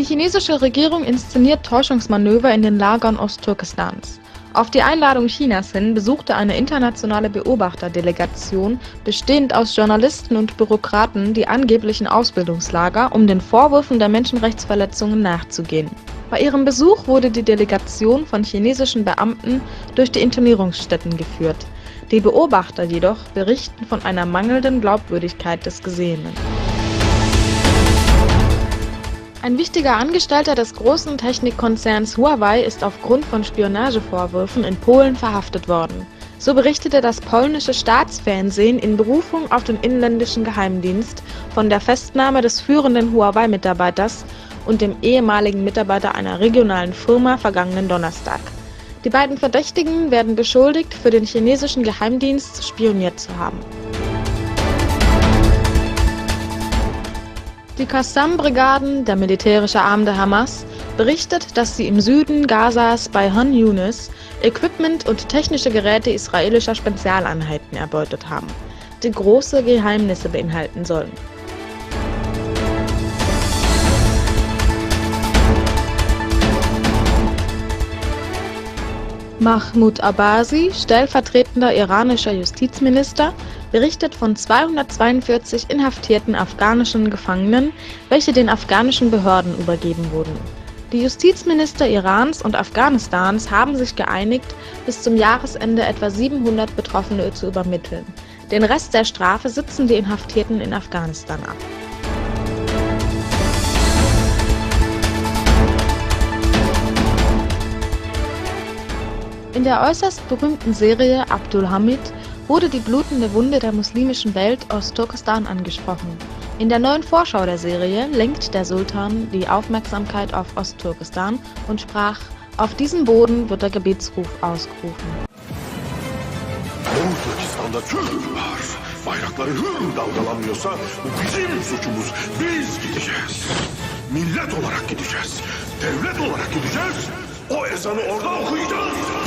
chinesische Regierung inszeniert Täuschungsmanöver in den Lagern Osttürkestans. Auf die Einladung Chinas hin besuchte eine internationale Beobachterdelegation, bestehend aus Journalisten und Bürokraten, die angeblichen Ausbildungslager, um den Vorwürfen der Menschenrechtsverletzungen nachzugehen. Bei ihrem Besuch wurde die Delegation von chinesischen Beamten durch die Internierungsstätten geführt. Die Beobachter jedoch berichten von einer mangelnden Glaubwürdigkeit des Gesehenen. Ein wichtiger Angestellter des großen Technikkonzerns Huawei ist aufgrund von Spionagevorwürfen in Polen verhaftet worden. So berichtete das polnische Staatsfernsehen in Berufung auf den inländischen Geheimdienst von der Festnahme des führenden Huawei-Mitarbeiters und dem ehemaligen Mitarbeiter einer regionalen Firma vergangenen Donnerstag. Die beiden Verdächtigen werden beschuldigt, für den chinesischen Geheimdienst spioniert zu haben. Die Qassam-Brigaden, der militärische Arm der Hamas, berichtet, dass sie im Süden Gazas bei Khan Yunis Equipment und technische Geräte israelischer Spezialeinheiten erbeutet haben, die große Geheimnisse beinhalten sollen. Mahmoud Abbasi, stellvertretender iranischer Justizminister, berichtet von 242 inhaftierten afghanischen Gefangenen, welche den afghanischen Behörden übergeben wurden. Die Justizminister Irans und Afghanistans haben sich geeinigt, bis zum Jahresende etwa 700 Betroffene zu übermitteln. Den Rest der Strafe sitzen die Inhaftierten in Afghanistan ab. In der äußerst berühmten Serie Abdul Hamid wurde die blutende Wunde der muslimischen Welt Osttürkestan angesprochen. In der neuen Vorschau der Serie lenkt der Sultan die Aufmerksamkeit auf Osttürkestan und sprach: Auf diesem Boden wird der Gebetsruf ausgerufen. Osttürkestan'da Türk var. Bayrakları hür dalgalanmıyorsa bu bizim suçumuz. Biz gideceğiz. Millet olarak gideceğiz. Devlet olarak gideceğiz. O ezanı orada okuyacağız.